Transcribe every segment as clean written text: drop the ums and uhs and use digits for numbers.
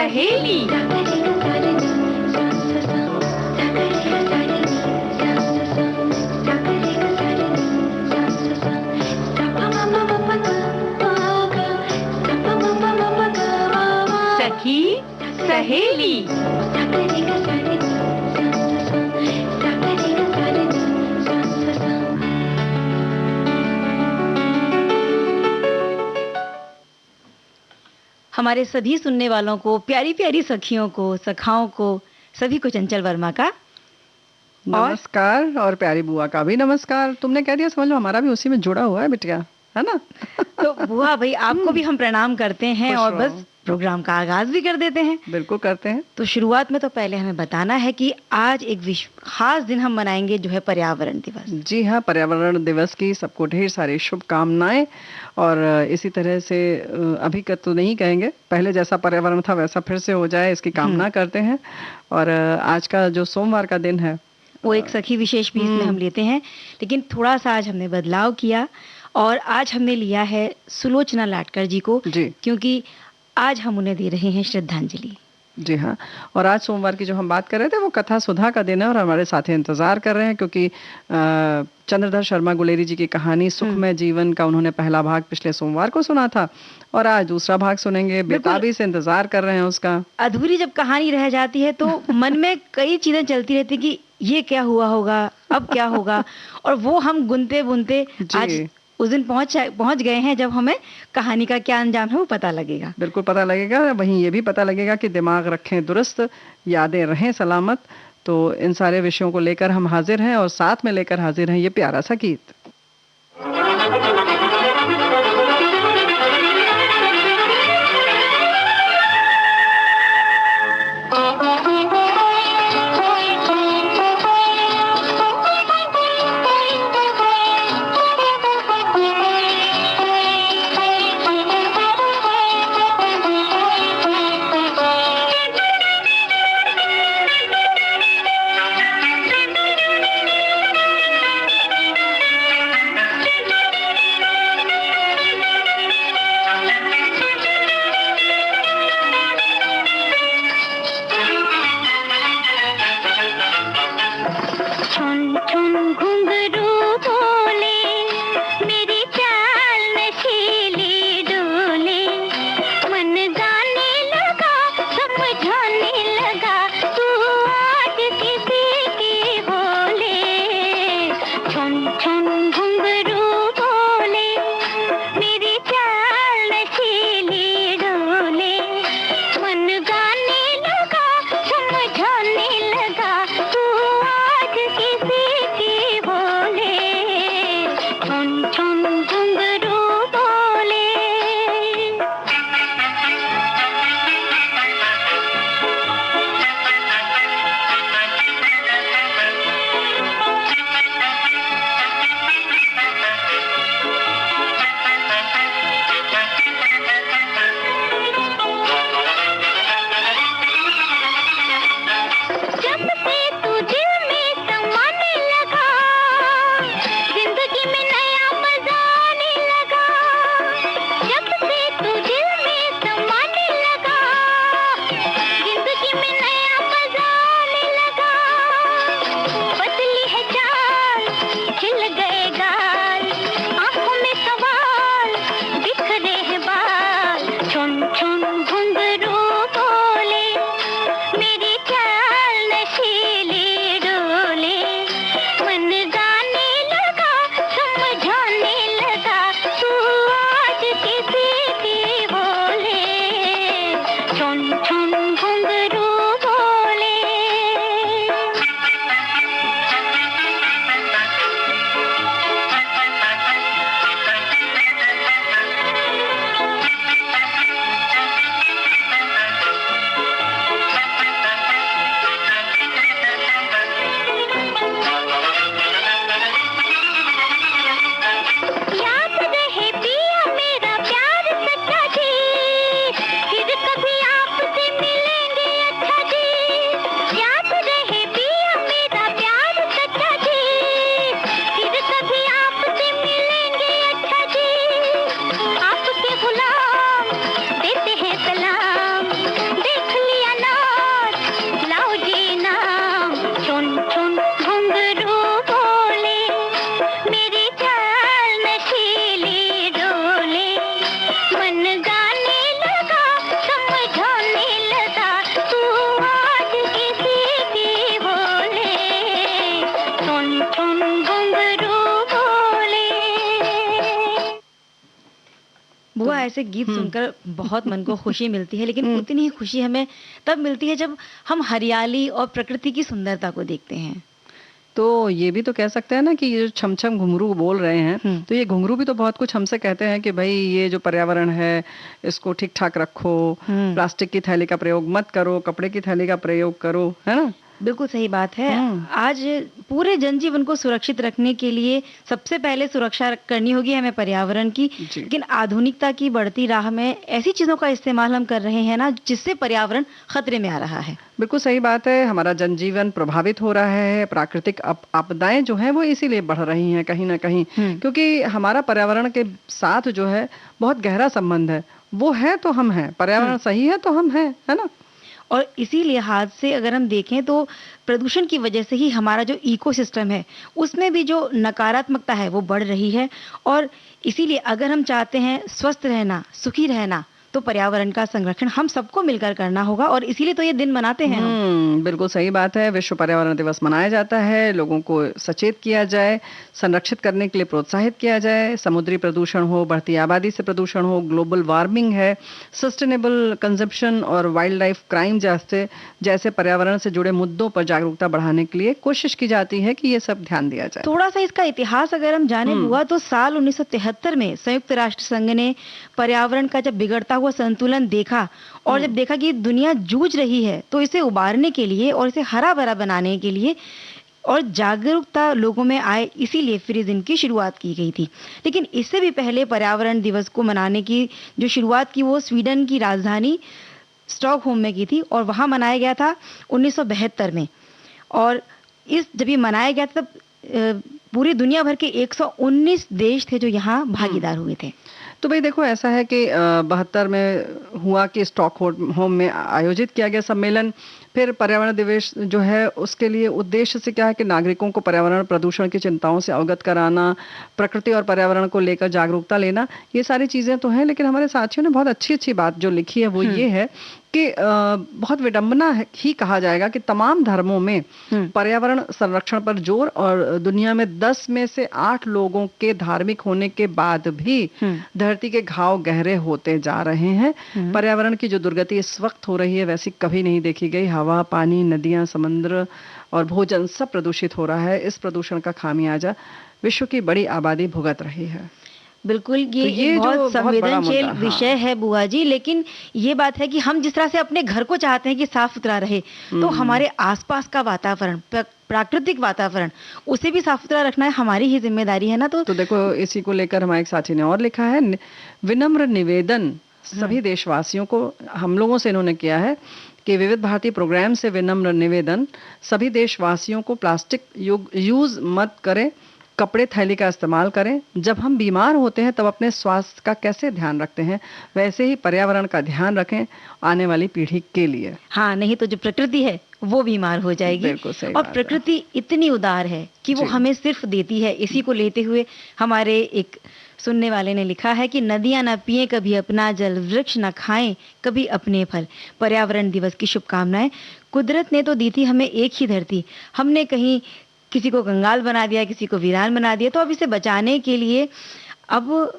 सहेली। सखी सहेली। हमारे सभी सुनने वालों को, प्यारी प्यारी सखियों को, सखाओं को, सभी को चंचल वर्मा का नमस्कार और प्यारी बुआ का भी नमस्कार। तुमने कह दिया, समझ लो हमारा भी उसी में जुड़ा हुआ है बिटिया, है ना? तो बुआ भाई आपको भी हम प्रणाम करते हैं और बस प्रोग्राम का आगाज भी कर देते हैं। बिल्कुल करते हैं। तो शुरुआत में तो पहले हमें बताना है कि आज एक खास दिन हम मनाएंगे जो है पर्यावरण दिवस। जी हाँ, पर्यावरण दिवस की सबको ढेर सारी शुभकामनाएं। और इसी तरह से अभी का तो नहीं कहेंगे, पहले जैसा पर्यावरण था वैसा फिर से हो जाए, इसकी कामना करते हैं। और आज का जो सोमवार का दिन है वो एक सखी विशेष भी इसमें हम लेते हैं, लेकिन थोड़ा सा आज हमने बदलाव किया और आज हमने लिया है सुलोचना लाटकर जी को, क्योंकि आज हम उन्हें दे रहे हैं श्रद्धांजलि। जी हाँ, और आज सोमवार की जो हम बात कर रहे थे वो कथा सुधा का दिन है और हमारे साथी इंतजार कर रहे हैं, क्योंकि चंद्रधर शर्मा गुलेरी जी की कहानी सुखमय जीवन का उन्होंने पहला भाग पिछले सोमवार को सुना था और आज दूसरा भाग सुनेंगे। बेताबी से इंतजार कर रहे हैं उसका। अधूरी जब कहानी रह जाती है तो मन में कई चीजें चलती रहती कि ये क्या हुआ होगा, अब क्या होगा, और वो हम गुनते बुनते आज उस दिन पहुंच गए हैं जब हमें कहानी का क्या अंजाम है वो पता लगेगा। बिल्कुल पता लगेगा। वहीं ये भी पता लगेगा कि दिमाग रखें दुरुस्त, यादें रहें सलामत। तो इन सारे विषयों को लेकर हम हाजिर हैं और साथ में लेकर हाजिर हैं ये प्यारा सा गीत। ऐसे गीत सुनकर बहुत मन को खुशी मिलती है, लेकिन उतनी ही खुशी हमें तब मिलती है जब हम हरियाली और प्रकृति की सुंदरता को देखते हैं। तो ये भी तो कह सकते हैं ना कि ये जो छम छम घुंघरू बोल रहे हैं, तो ये घुंघरू भी तो बहुत कुछ हमसे कहते हैं कि भाई ये जो पर्यावरण है इसको ठीक ठाक रखो, प्लास्टिक की थैली का प्रयोग मत करो, कपड़े की थैली का प्रयोग करो, है ना? बिल्कुल सही बात है। आज पूरे जनजीवन को सुरक्षित रखने के लिए सबसे पहले सुरक्षा करनी होगी हमें पर्यावरण की, लेकिन आधुनिकता की बढ़ती राह में ऐसी चीजों का इस्तेमाल हम कर रहे हैं ना, जिससे पर्यावरण खतरे में आ रहा है। बिल्कुल सही बात है। हमारा जनजीवन प्रभावित हो रहा है, प्राकृतिक आपदाएं जो हैं वो इसीलिए बढ़ रही हैं कहीं ना कहीं, क्योंकि हमारा पर्यावरण के साथ जो है बहुत गहरा संबंध है। वो है तो हम हैं, पर्यावरण सही है तो हम हैं, है ना? और इसी लिहाज से अगर हम देखें तो प्रदूषण की वजह से ही हमारा जो इकोसिस्टम है उसमें भी जो नकारात्मकता है वो बढ़ रही है। और इसीलिए अगर हम चाहते हैं स्वस्थ रहना, सुखी रहना, तो पर्यावरण का संरक्षण हम सबको मिलकर करना होगा, और इसीलिए तो ये दिन मनाते हैं हम। बिल्कुल सही बात है। विश्व पर्यावरण दिवस मनाया जाता है, लोगों को सचेत किया जाए, संरक्षित करने के लिए प्रोत्साहित किया जाए। समुद्री प्रदूषण हो, बढ़ती आबादी से प्रदूषण हो, ग्लोबल वार्मिंग है, सस्टेनेबल कंजप्शन और वाइल्ड लाइफ क्राइम जैसे पर्यावरण से जुड़े मुद्दों पर जागरूकता बढ़ाने के लिए कोशिश की जाती है कि ये सब ध्यान दिया जाए। थोड़ा सा इसका इतिहास अगर हम जाने बुआ, तो साल 1973 में संयुक्त राष्ट्र संघ ने पर्यावरण का जब बिगड़ता हुआ संतुलन देखा, और जब देखा कि दुनिया जूझ रही है, तो इसे उबारने के लिए और इसे हरा भरा बनाने के लिए और जागरूकता लोगों में आए, इसीलिए फिर इस दिन की शुरुआत की गई थी। लेकिन इससे भी पहले पर्यावरण दिवस को मनाने की जो शुरुआत की वो स्वीडन की राजधानी स्टॉकहोम में की थी, और वहां मनाया गया था 1972 में। और जब ये मनाया गया था तब पूरी दुनिया भर के 119 देश थे जो यहाँ भागीदार हुए थे। तो भाई देखो, ऐसा है कि 72 में हुआ कि स्टॉकहोम में आयोजित किया गया सम्मेलन। फिर पर्यावरण दिवस जो है उसके लिए उद्देश्य से क्या है कि नागरिकों को पर्यावरण प्रदूषण की चिंताओं से अवगत कराना, प्रकृति और पर्यावरण को लेकर जागरूकता लेना, ये सारी चीजें तो हैं। लेकिन हमारे साथियों ने बहुत अच्छी अच्छी बात जो लिखी है वो ये है कि बहुत विडंबना ही कहा जाएगा कि तमाम धर्मों में पर्यावरण संरक्षण पर जोर, और दुनिया में 10 में से 8 लोगों के धार्मिक होने के बाद भी धरती के घाव गहरे होते जा रहे हैं। पर्यावरण की जो दुर्गति इस वक्त हो रही है वैसी कभी नहीं देखी गई। हवा, पानी, नदियां, समुद्र और भोजन सब प्रदूषित हो रहा है। इस प्रदूषण का खामियाजा विश्व की बड़ी आबादी भुगत रही है। बिल्कुल, ये बहुत संवेदनशील विषय है बुआ जी। लेकिन ये बात है कि हम जिस तरह से अपने घर को चाहते हैं कि साफ सुथरा रहे, तो हमारे आसपास का वातावरण, प्राकृतिक वातावरण, उसे भी साफ सुथरा रखना हमारी ही जिम्मेदारी है ना। तो देखो, इसी को लेकर हमारे एक साथी ने और लिखा है, विनम्र निवेदन सभी देशवासियों को हम लोगों से इन्होंने किया है कि विविध भारती प्रोग्राम से विनम्र निवेदन सभी देशवासियों को प्लास्टिक यूज मत करें, कपड़े थैली का इस्तेमाल करें। जब हम बीमार होते हैं तब अपने स्वास्थ्य का कैसे ध्यान रखते हैं, वैसे ही पर्यावरण का ध्यान रखें आने वाली पीढ़ी के लिए। हाँ, नहीं तो जो प्रकृति है वो बीमार हो जाएगी। और प्रकृति इतनी उदार है कि वो हमें सिर्फ देती है। इसी को लेते हुए हमारे एक सुनने वाले ने लिखा है कि नदियां न पिए कभी अपना जल, वृक्ष न खाएं कभी अपने फल। पर्यावरण दिवस की शुभकामनाएं। कुदरत ने तो दी थी हमें एक ही धरती, हमने कहीं किसी को कंगाल बना दिया, किसी को वीरान बना दिया। तो अब इसे बचाने के लिए अब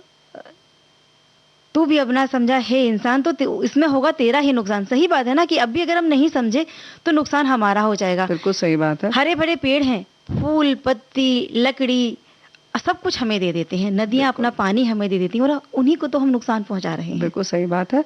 तू भी अपना समझा है इंसान, तो इसमें होगा तेरा ही नुकसान। सही बात है ना कि अभी अगर हम नहीं समझे तो नुकसान हमारा हो जाएगा। बिल्कुल सही बात है। हरे भरे पेड़ हैं, फूल, पत्ती, लकड़ी, सब कुछ हमें दे देते हैं। नदियां अपना पानी हमें दे देती हैं, और उन्हीं को तो हम नुकसान पहुंचा रहे हैं। बिल्कुल सही बात है।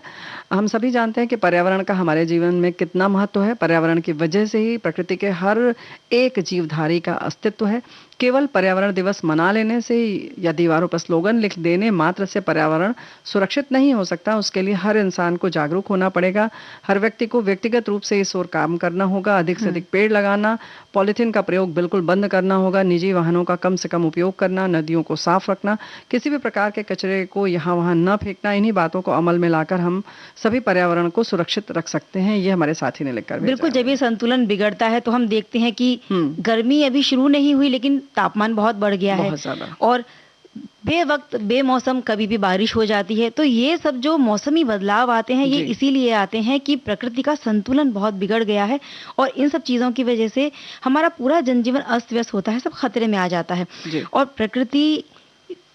हम सभी जानते हैं कि पर्यावरण का हमारे जीवन में कितना महत्व है। पर्यावरण की वजह से ही प्रकृति के हर एक जीवधारी का अस्तित्व है। केवल पर्यावरण दिवस मना लेने से या दीवारों पर स्लोगन लिख देने मात्र से पर्यावरण सुरक्षित नहीं हो सकता। उसके लिए हर इंसान को जागरूक होना पड़ेगा। हर व्यक्ति को व्यक्तिगत रूप से इस ओर काम करना होगा। अधिक से अधिक पेड़ लगाना, पॉलिथीन का प्रयोग बिल्कुल बंद करना होगा, निजी वाहनों का कम से कम उपयोग करना, नदियों को साफ रखना, किसी भी प्रकार के कचरे को यहाँ वहाँ न फेंकना। इन्हीं बातों को अमल में लाकर हम सभी पर्यावरण को सुरक्षित रख सकते हैं। ये हमारे साथी ने लिखकर भेजा। बिल्कुल, जब ये संतुलन बिगड़ता है तो हम देखते हैं कि गर्मी अभी शुरू नहीं हुई लेकिन तापमान बहुत बढ़ गया है, और बेवक्त बेमौसम कभी भी बारिश हो जाती है। तो ये सब जो मौसमी बदलाव आते हैं ये इसीलिए आते हैं कि प्रकृति का संतुलन बहुत बिगड़ गया है, और इन सब चीजों की वजह से हमारा पूरा जनजीवन अस्त व्यस्त होता है, सब खतरे में आ जाता है। और प्रकृति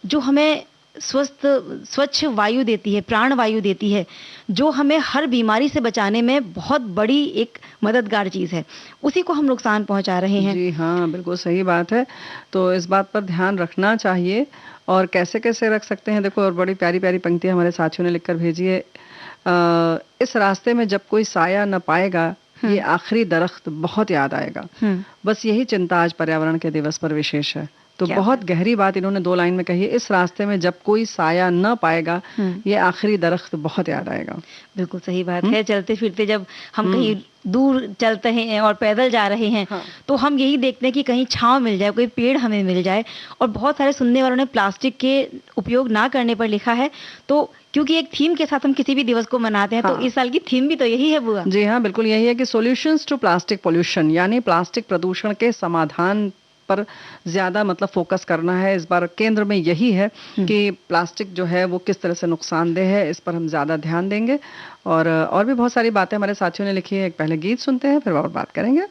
जो हमें स्वच्छ वायु देती है, प्राण वायु देती है, जो हमें हर बीमारी से बचाने में बहुत बड़ी एक मददगार चीज़ है, उसी को हम नुकसान पहुंचा रहे हैं। जी हाँ, बिल्कुल सही बात है। तो इस बात पर ध्यान रखना चाहिए। और कैसे-कैसे रख सकते हैं, देखो, और बड़ी प्यारी-प्यारी पंक्तियाँ हमारे साथियों ने लिखकर भेजी है। इस रास्ते में जब कोई साया न पाएगा, ये आखिरी दरख्त बहुत याद आएगा। बस यही चिंता आज पर्यावरण के दिवस पर विशेष है। तो बहुत गहरी बात इन्होंने 2 लाइन में कही है, इस रास्ते में जब कोई साया न पाएगा, ये आखिरी दरख्त बहुत याद आएगा। बिल्कुल सही बात है। चलते फिरते जब हम कहीं दूर चलते हैं और पैदल जा रहे हैं, तो हम यही देखते हैं कि कहीं छांव मिल जाए, कोई पेड़ हमें मिल जाए। और बहुत सारे सुनने वालों ने प्लास्टिक के उपयोग ना करने पर लिखा है, तो क्योंकि एक थीम के साथ हम किसी भी दिवस को मनाते हैं, तो इस साल की थीम भी तो यही है बुआ। जी हाँ, बिल्कुल यही है कि सॉल्यूशंस टू प्लास्टिक पोल्यूशन, यानी प्लास्टिक प्रदूषण के समाधान पर ज्यादा मतलब फोकस करना है। इस बार केंद्र में यही है कि प्लास्टिक जो है वो किस तरह से नुकसानदेह है, इस पर हम ज्यादा ध्यान देंगे। और भी बहुत सारी बातें हमारे साथियों ने लिखी है। एक पहले गीत सुनते हैं, फिर और बात करेंगे।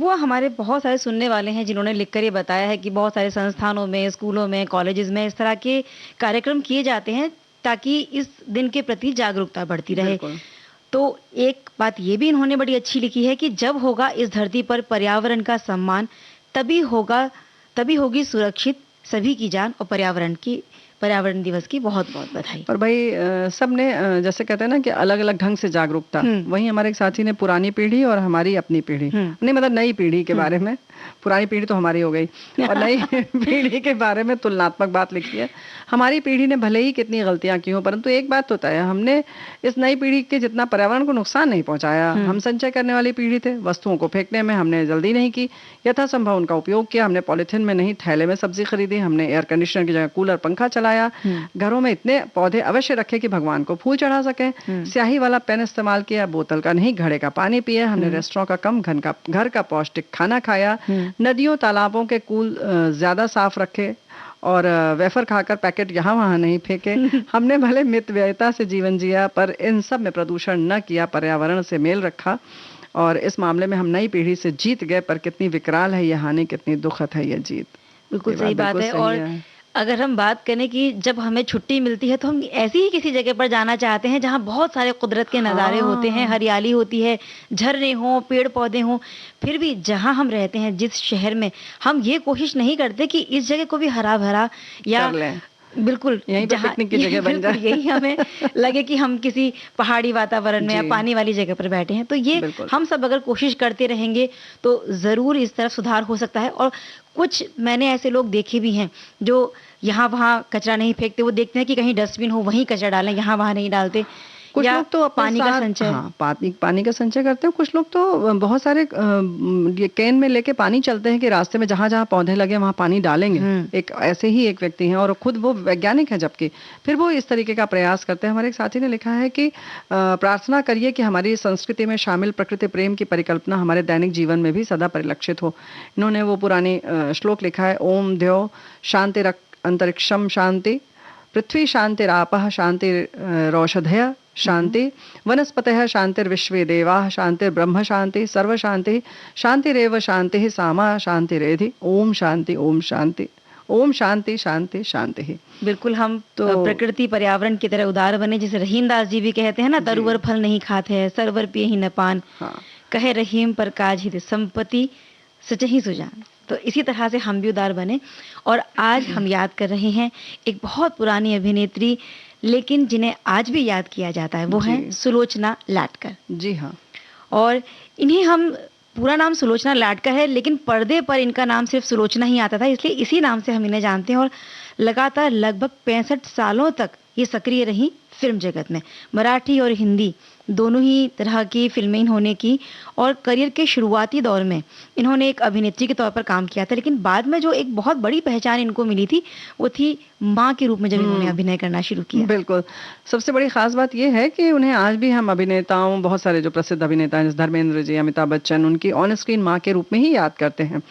वो हमारे बहुत सारे सुनने वाले हैं जिन्होंने लिखकर ये बताया है कि बहुत सारे संस्थानों में, स्कूलों में, कॉलेजेस में इस तरह के कार्यक्रम किए जाते हैं ताकि इस दिन के प्रति जागरूकता बढ़ती रहे। तो एक बात ये भी इन्होंने बड़ी अच्छी लिखी है कि जब होगा इस धरती पर पर्यावरण का सम्मान, तभी होगी सुरक्षित सभी की जान और पर्यावरण की पर्यावरण दिवस की बहुत-बहुत बधाई। और भाई सबने जैसे कहते हैं ना कि अलग-अलग ढंग से जागरूकता, वहीं हमारे एक साथी ने पुरानी पीढ़ी और हमारी अपनी पीढ़ी, नहीं मतलब नई पीढ़ी के बारे में, पुरानी पीढ़ी तो हमारी हो गई और नई पीढ़ी के बारे में तुलनात्मक बात लिखी है। हमारी पीढ़ी ने भले ही कितनी गलतियां की हो, परंतु एक बात तो तय है, हमने इस नई पीढ़ी के जितना पर्यावरण को नुकसान नहीं पहुंचाया। हम संचय करने वाली पीढ़ी थे, वस्तुओं को फेंकने में हमने जल्दी नहीं की, यथासंभव उनका उपयोग किया। हमने पॉलिथीन में नहीं थैले में सब्जी खरीदी, हमने एयर कंडीशनर की जगह कूलर पंखा चलाया, घरों में इतने पौधे अवश्य रखे कि भगवान को फूल चढ़ा सके, स्याही वाला पेन इस्तेमाल किया, बोतल का नहीं घड़े का पानी पिया, हमने रेस्टोरेंट का कम घर का पौष्टिक खाना खाया, नदियों तालाबों के कूल ज्यादा साफ रखे और वेफर खाकर पैकेट यहाँ वहाँ नहीं फेंके। हमने भले मितव्ययिता से जीवन जिया पर इन सब में प्रदूषण न किया, पर्यावरण से मेल रखा और इस मामले में हम नई पीढ़ी से जीत गए। पर कितनी विकराल है ये हानि, कितनी दुखद है ये जीत। बिल्कुल सही बात है। और अगर हम बात करें कि जब हमें छुट्टी मिलती है तो हम ऐसी ही किसी जगह पर जाना चाहते हैं जहाँ बहुत सारे कुदरत के नज़ारे होते हैं, हरियाली होती है, झरने हों, पेड़ पौधे हों। फिर भी जहाँ हम रहते हैं, जिस शहर में, हम ये कोशिश नहीं करते कि इस जगह को भी हरा भरा या बिल्कुल यहीं पे पिकनिक की जगह बन जाए, यही हमें लगे कि हम किसी पहाड़ी वातावरण में या पानी वाली जगह पर बैठे हैं। तो ये हम सब अगर कोशिश करते रहेंगे तो जरूर इस तरफ सुधार हो सकता है। और कुछ मैंने ऐसे लोग देखे भी हैं जो यहाँ वहाँ कचरा नहीं फेंकते, वो देखते हैं कि कहीं डस्टबिन हो वहीं कचरा डालें, यहाँ वहाँ नहीं डालते। कुछ लोग तो पानी का संचय, पानी का संचय करते हैं। कुछ लोग तो बहुत सारे ये कैन में लेके पानी चलते हैं कि रास्ते में जहाँ जहाँ पौधे लगे वहाँ पानी डालेंगे। एक ऐसे ही एक व्यक्ति हैं और खुद वो वैज्ञानिक है, जबकि फिर वो इस तरीके का प्रयास करते हैं। हमारे एक साथी ने लिखा है कि प्रार्थना करिए कि हमारी संस्कृति में शामिल प्रकृति प्रेम की परिकल्पना हमारे दैनिक जीवन में भी सदा परिलक्षित हो। इन्होंने वो पुरानी श्लोक लिखा है, ओम द्यो शांति अंतरिक्षम शांति, पृथ्वी शांतिरापः शांतिरौषधयः शांति, वनस्पतयः शांतिर्विश्वे देवाः शांतिर्ब्रह्म शांति, सर्व शांति शांतिरेव शांति, सामा शांतिरेधि। ओम शांति, ओम शांति, ओम शांति शांति शांति। बिल्कुल, हम तो प्रकृति पर्यावरण की तरह उदार बने। जैसे रहीमदास जी भी कहते हैं ना, तरुवर फल नहीं खाते हैं, सरवर पिए ही न पान, कहे रहीम पर काज हित संपत्ति सचहि सुजान। तो इसी तरह से हम भी उदार बने। और आज हम याद कर रहे हैं एक बहुत पुरानी अभिनेत्री, लेकिन जिन्हें आज भी याद किया जाता है, वो है सुलोचना लाटकर। जी हाँ। और इन्हें हम, पूरा नाम सुलोचना लाटकर है, लेकिन पर्दे पर इनका नाम सिर्फ सुलोचना ही आता था, इसलिए इसी नाम से हम इन्हें जानते हैं। और लगातार लगभग 65 सालों तक ये सक्रिय रही फिल्म जगत में। मराठी और हिंदी दोनों ही तरह की फिल्में इन्होंने की और करियर के शुरुआती दौर में इन्होंने एक अभिनेत्री के तौर पर काम किया था, लेकिन बाद में जो एक बहुत बड़ी पहचान इनको मिली थी वो थी माँ के रूप में, जब इन्होंने अभिनय करना शुरू किया। बिल्कुल, सबसे बड़ी खास बात यह है कि उन्हें आज भी हम अभिनेताओं, बहुत सारे जो प्रसिद्ध अभिनेता हैं जैसे धर्मेंद्र जी, अमिताभ बच्चन, उनकी ऑन स्क्रीन माँ के रूप में ही याद करते हैं।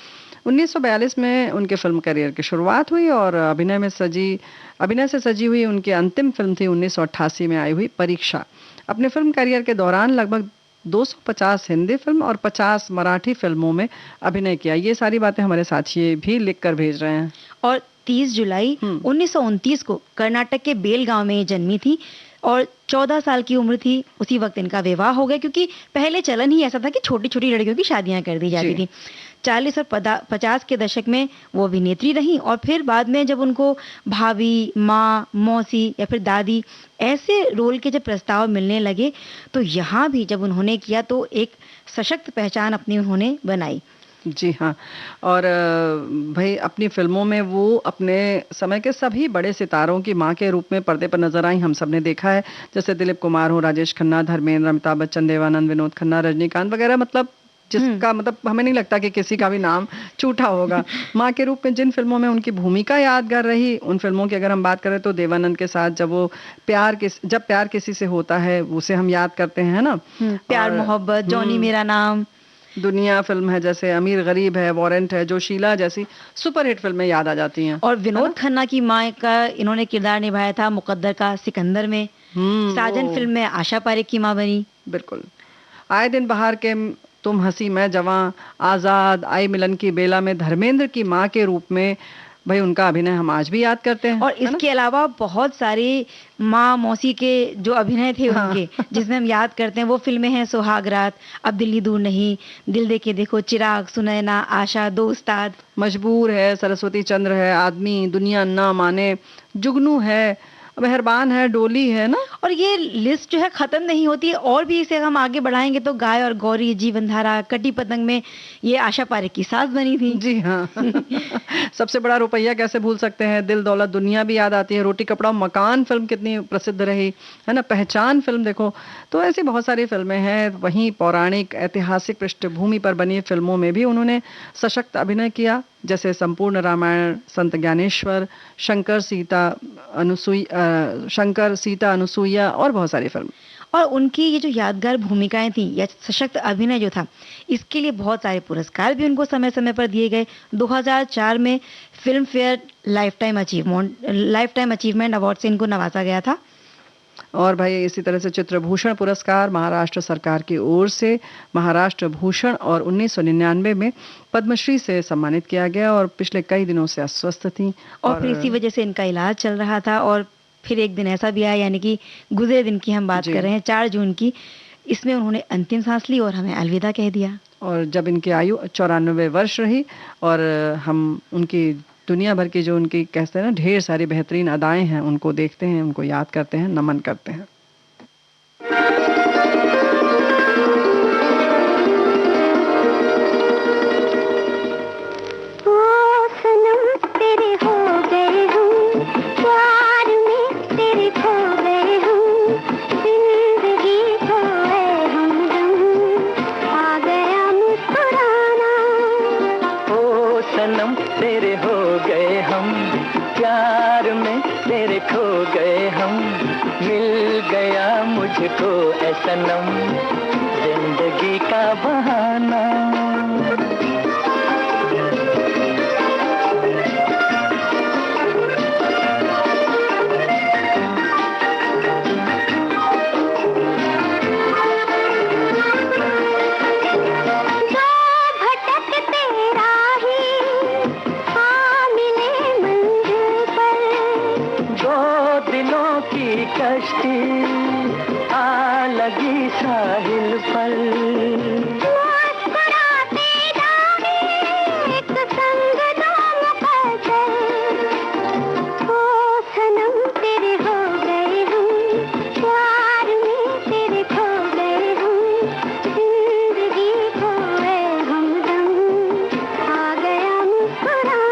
1942 में उनके फिल्म करियर की शुरुआत हुई और अभिनय से सजी हुई उनकी अंतिम फिल्म थी 1988 में आई हुई परीक्षा। अपने फिल्म करियर के दौरान लगभग 250 हिंदी फिल्म और 50 मराठी फिल्मों में अभिनय किया। ये सारी बातें हमारे साथी भी लिख कर भेज रहे हैं। और 30 जुलाई 1929 को कर्नाटक के बेलगांव में जन्मी थी और 14 साल की उम्र थी उसी वक्त इनका विवाह हो गया, क्योंकि पहले चलन ही ऐसा था कि छोटी छोटी लड़कियों की शादियां कर दी जाती थी। 40 और 50 के दशक में वो अभिनेत्री रही और फिर बाद में जब उनको भाभी, माँ, मौसी या फिर दादी ऐसे रोल के जब प्रस्ताव मिलने लगे तो यहाँ भी जब उन्होंने किया तो एक सशक्त पहचान अपनी उन्होंने बनाई। जी हाँ, और भाई अपनी फिल्मों में वो अपने समय के सभी बड़े सितारों की माँ के रूप में पर्दे पर नजर आई। हम सब ने देखा है, जैसे दिलीप कुमार हो, राजेश खन्ना, धर्मेंद्र, अमिताभ बच्चन, देवानंद, विनोद खन्ना, रजनीकांत वगैरह, मतलब जिसका मतलब हमें नहीं लगता कि किसी का भी नाम छूटा होगा। माँ के रूप में जिन फिल्मों में उनकी भूमिका यादगार रही, उन फिल्मों की अगर हम बात करें तो देवानंद के साथ जब प्यार किसी से होता है उसे हम याद करते हैं ना, प्यार मोहब्बत, जॉनी मेरा नाम, दुनिया फिल्म है, जैसे अमीर गरीब है, वारंट है, जो शीला जैसी सुपरहिट फिल्में याद आ जाती हैं। और विनोद खन्ना की माँ का इन्होंने किरदार निभाया था मुकद्दर का सिकंदर में। साजन फिल्म में आशा पारेख की माँ बनी। बिल्कुल। आए दिन बहार के तुम हंसी मैं जवां, आजाद, आई मिलन की बेला में धर्मेंद्र की माँ के रूप में भाई उनका अभिनय हम आज भी याद करते हैं, और इसके अलावा बहुत सारी माँ मौसी के जो अभिनय थे उनके, जिसमें हम याद करते हैं, वो फिल्में हैं सुहागरात, अब दिल्ली दूर नहीं, दिल दे के देखो, चिराग, सुनैना, आशा, दो उस्ताद, मजबूर है, सरस्वती चंद्र है, आदमी, दुनिया ना माने, जुगनू है, मेहरबान है, डोली है ना। और ये लिस्ट जो है खत्म नहीं होती है, और भी इसे हम आगे बढ़ाएंगे तो गाय और गौरी, जीवनधारा, कटी पतंग में ये आशा पारेख की सास बनी थी। जी हाँ। सबसे बड़ा रुपया कैसे भूल सकते हैं, दिल दौलत दुनिया भी याद आती है, रोटी कपड़ा मकान फिल्म कितनी प्रसिद्ध रही है ना, पहचान फिल्म देखो, तो ऐसी बहुत सारी फिल्में हैं। वहीं पौराणिक ऐतिहासिक पृष्ठभूमि पर बनी फिल्मों में भी उन्होंने सशक्त अभिनय किया, जैसे संपूर्ण रामायण, संत ज्ञानेश्वर, शंकर सीता अनुसुईया और बहुत सारी फिल्म। और उनकी ये जो यादगार भूमिकाएं थी या सशक्त अभिनय जो था, इसके लिए बहुत सारे पुरस्कार भी उनको समय समय पर दिए गए। 2004 में film fair life time achievement award से इनको नवाजा गया था। और भाई इसी तरह से चित्रभूषण पुरस्कार महाराष्ट्र सरकार की ओर से महाराष्ट्र भूषण, और 1999 में पद्मश्री से सम्मानित किया गया, और पिछले कई दिनों से अस्वस्थ थी और फिर इसी वजह से इनका इलाज चल रहा था। और फिर एक दिन ऐसा भी आया, यानी कि गुजरे दिन की हम बात कर रहे हैं, 4 जून की, इसमें उन्होंने अंतिम सांस ली और हमें अलविदा कह दिया। और जब इनकी आयु 94 वर्ष रही, और हम उनकी दुनिया भर की जो उनकी कहते हैं ना ढेर सारी बेहतरीन अदाएं हैं, उनको देखते हैं, उनको याद करते हैं, नमन करते हैं। सनम जिंदगी का बहाना, कश्ती आ लगी साहिल पर, मुस्कुराते जाए एक संग दो मुकद्दर, ओ सनम तेरे हो गए हम, प्यार में तेरे खो गए हम, जिंदगी खोए हमदम, आ गया मुस्कुराना।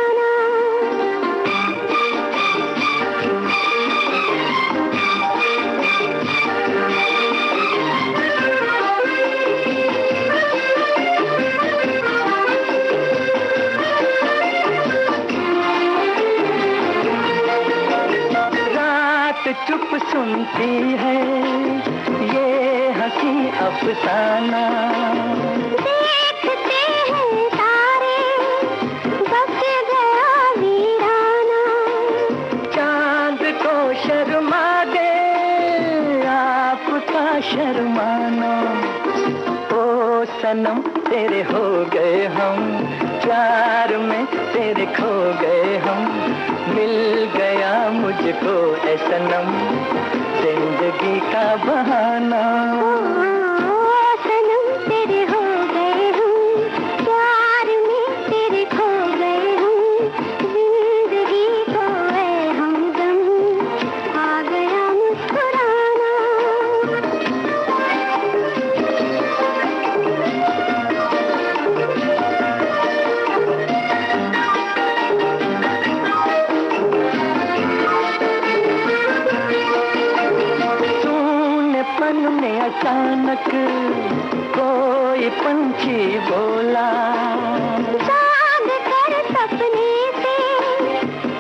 चुप सुनती है ये हंसी अफसाना, देखते हैं तारे बस गया वीराना, चांद को शर्मा दे आपका शर्माना, ओ सनम तेरे हो गए हम, प्यार में तेरे खो गए हम, मिल गया मुझको ऐ सनम जिंदगी का बहाना, सनम तेरे हो गए हम, प्यार में तेरे खो गए हम, जिंदगी खोए हमदम, आ गया मुस्कुराना। में अचानक कोई पंछी बोला, चांद कर सपने से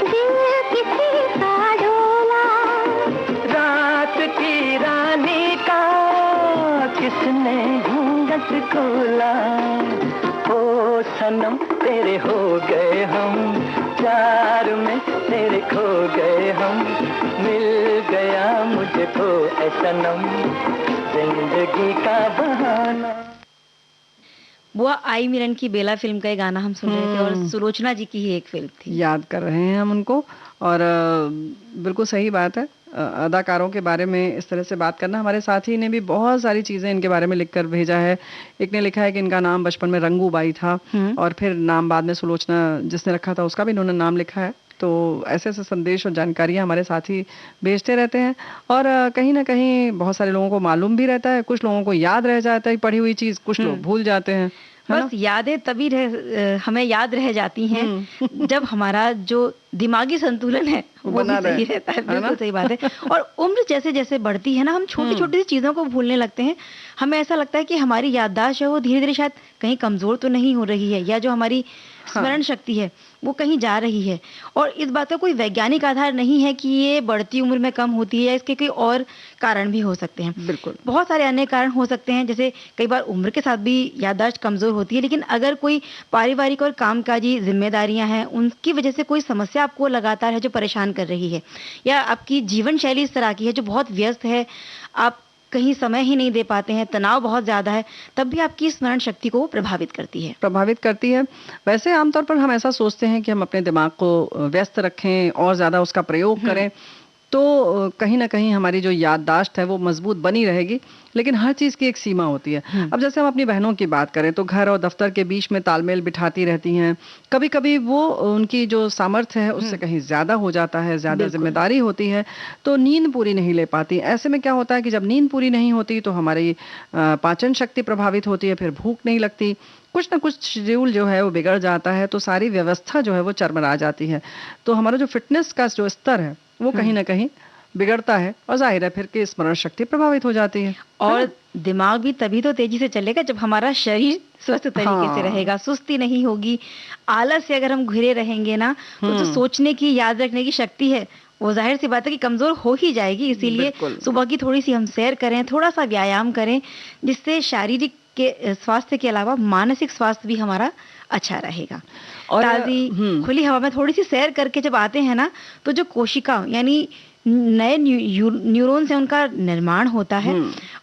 दिल किसी का डोला, रात की रानी का किसने घूंघट खोला, ओ सनम तेरे हो गए हम, प्यार में तेरे खो गए हम, मिल गया मुझको ऐ सनम जिंदगी का बहाना। बुआ आई मिलन की बेला फ़िल्म का ये गाना हम सुन रहे थे और सुलोचना जी की ही एक फ़िल्म थी। याद कर रहे हैं हम उनको। और बिल्कुल सही बात है। अदाकारों के बारे में इस तरह से बात करना, हमारे साथी ने भी बहुत सारी चीज़ें इनके बारे में लिख कर भेजा है। एक ने लिखा है कि इनका नाम बचपन में रंगूबाई था और फिर नाम बाद में सुलोचना जिसने रखा था उसका भी इन्होंने नाम लिखा है। तो ऐसे ऐसे संदेश और जानकारियाँ हमारे साथी भेजते रहते हैं और कहीं ना कहीं बहुत सारे लोगों को मालूम भी रहता है, कुछ लोगों को याद रह जाता है पढ़ी हुई चीज़, कुछ लोग भूल जाते हैं। बस यादें तभी हमें याद रह जाती हैं जब हमारा जो दिमागी संतुलन है वो भी सही रहता है। बिल्कुल सही बात है। और उम्र जैसे जैसे बढ़ती है ना, हम छोटी छोटी सी चीज़ों को भूलने लगते हैं। हमें ऐसा लगता है कि हमारी याददाश्त है वो धीरे धीरे शायद कहीं कमज़ोर तो नहीं हो रही है, या जो हमारी स्मरण शक्ति है वो कहीं जा रही है। और इस बात का कोई वैज्ञानिक आधार नहीं है कि ये बढ़ती उम्र में कम होती है, या इसके कई और कारण भी हो सकते हैं। बिल्कुल, बहुत सारे अन्य कारण हो सकते हैं, जैसे कई बार उम्र के साथ भी याददाश्त कमज़ोर होती है। लेकिन अगर कोई पारिवारिक और कामकाजी जिम्मेदारियां हैं, उनकी वजह से कोई समस्या आपको लगातार है जो परेशान कर रही है, या आपकी जीवन शैली इस तरह की है जो बहुत व्यस्त है, आप कहीं समय ही नहीं दे पाते हैं, तनाव बहुत ज़्यादा है, तब भी आपकी स्मरण शक्ति को प्रभावित करती है। वैसे आमतौर पर हम ऐसा सोचते हैं कि हम अपने दिमाग को व्यस्त रखें और ज़्यादा उसका प्रयोग करें तो कहीं ना कहीं हमारी जो याददाश्त है वो मजबूत बनी रहेगी। लेकिन हर चीज़ की एक सीमा होती है। अब जैसे हम अपनी बहनों की बात करें तो घर और दफ्तर के बीच में तालमेल बिठाती रहती हैं। कभी कभी वो उनकी जो सामर्थ्य है उससे कहीं ज़्यादा हो जाता है, ज़्यादा जिम्मेदारी होती है तो नींद पूरी नहीं ले पाती। ऐसे में क्या होता है कि जब नींद पूरी नहीं होती तो हमारी पाचन शक्ति प्रभावित होती है, फिर भूख नहीं लगती, कुछ ना कुछ शेड्यूल जो है वो बिगड़ जाता है, तो सारी व्यवस्था जो है वो चरमरा जाती है। तो हमारा जो फिटनेस का जो स्तर है वो कहीं ना कहीं बिगड़ता है और जाहिर है फिर की स्मरण शक्ति प्रभावित हो जाती है। और दिमाग भी तभी तो तेजी से चलेगा जब हमारा शरीर स्वस्थ तरीके से रहेगा, सुस्ती नहीं होगी। आलस से अगर हम घिरे रहेंगे ना तो जो सोचने की, याद रखने की शक्ति है वो जाहिर सी बात है कि कमजोर हो ही जाएगी। इसीलिए सुबह की थोड़ी सी हम सैर करें, थोड़ा सा व्यायाम करें, जिससे शारीरिक के स्वास्थ्य के अलावा मानसिक स्वास्थ्य भी हमारा अच्छा रहेगा। और ताज़ी खुली हवा में थोड़ी सी सैर करके जब आते हैं ना तो जो कोशिका यानी नए न्यूरॉन्स हैं उनका निर्माण होता है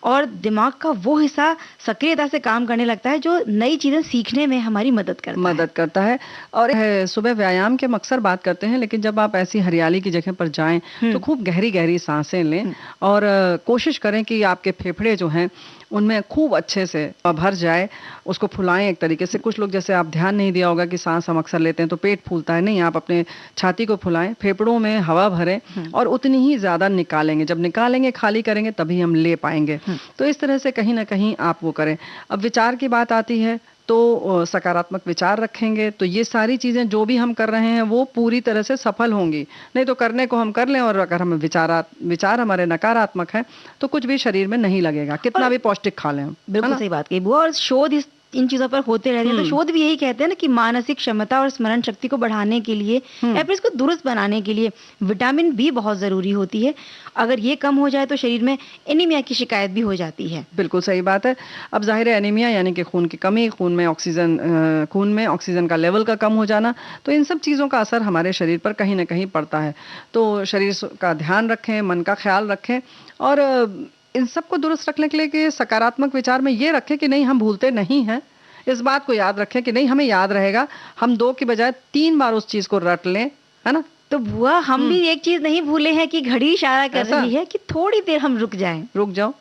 और दिमाग का वो हिस्सा सक्रियता से काम करने लगता है जो नई चीजें सीखने में हमारी मदद करता है। और सुबह व्यायाम के हम अक्सर बात करते हैं, लेकिन जब आप ऐसी हरियाली की जगह पर जाएं तो खूब गहरी गहरी सांसें लें और कोशिश करें कि आपके फेफड़े जो हैं उनमें खूब अच्छे से भर जाए, उसको फुलाएं एक तरीके से। कुछ लोग जैसे आप ध्यान नहीं दिया होगा कि सांस हम अक्सर लेते हैं तो पेट फूलता है, नहीं, आप अपने छाती को फुलाएं, फेफड़ों में हवा भरें और उतनी ही ज़्यादा निकालेंगे। जब निकालेंगे, खाली करेंगे तभी हम ले पाएंगे। तो इस तरह से कहीं ना कहीं आप वो करें। अब विचार की बात आती है तो सकारात्मक विचार रखेंगे तो ये सारी चीज़ें जो भी हम कर रहे हैं वो पूरी तरह से सफल होंगी। नहीं तो करने को हम कर लें और अगर हम विचार हमारे नकारात्मक है तो कुछ भी शरीर में नहीं लगेगा, कितना भी पौष्टिक खा लें हम। बिल्कुल सही बात कही बुआ। और शोध इन चीजों पर होते रहते हैं तो शोध भी यही कहते हैं ना कि मानसिक क्षमता और स्मरण शक्ति को बढ़ाने के लिए या फिर इसको दुरुस्त बनाने के लिए विटामिन बी बहुत जरूरी होती है। अगर ये कम हो जाए तो शरीर में एनीमिया की शिकायत भी हो जाती है। बिल्कुल सही बात है। अब जाहिर है एनीमिया यानी कि खून की कमी, खून में ऑक्सीजन का लेवल का कम हो जाना, तो इन सब चीज़ों का असर हमारे शरीर पर कहीं ना कहीं पड़ता है। तो शरीर का ध्यान रखें, मन का ख्याल रखें और इन सबको दुरुस्त रखने के लिए कि सकारात्मक विचार में ये रखें कि नहीं, हम भूलते नहीं हैं। इस बात को याद रखें कि नहीं, हमें याद रहेगा। हम 2 की बजाय 3 बार उस चीज़ को रट लें, है ना। तो बुआ हम भी एक चीज नहीं भूले हैं कि घड़ी इशारा कर रही है कि थोड़ी देर हम रुक जाओ।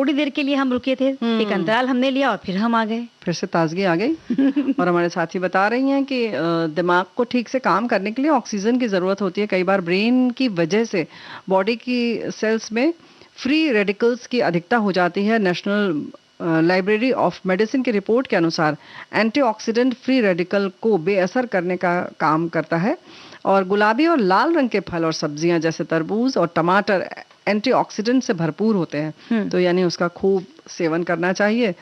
थोड़ी देर के लिए हम रुके थे, एक अंतराल हमने लिया और फिर हम आ गए, फिर से ताजगी आ गई। और हमारे साथी बता रही हैं कि दिमाग को ठीक से काम करने के लिए ऑक्सीजन की ज़रूरत होती है। कई बार ब्रेन की वजह से बॉडी की सेल्स में फ्री रेडिकल्स की अधिकता हो जाती है। नेशनल लाइब्रेरी ऑफ मेडिसिन की रिपोर्ट के अनुसार एंटीऑक्सीडेंट फ्री रेडिकल को बेअसर करने का काम करता है। और गुलाबी और लाल रंग के फल और सब्जियां जैसे तरबूज और टमाटर एंटीऑक्सीडेंट से भरपूर होते हैं, तो यानी उसका खूब सेवन करना चाहिए।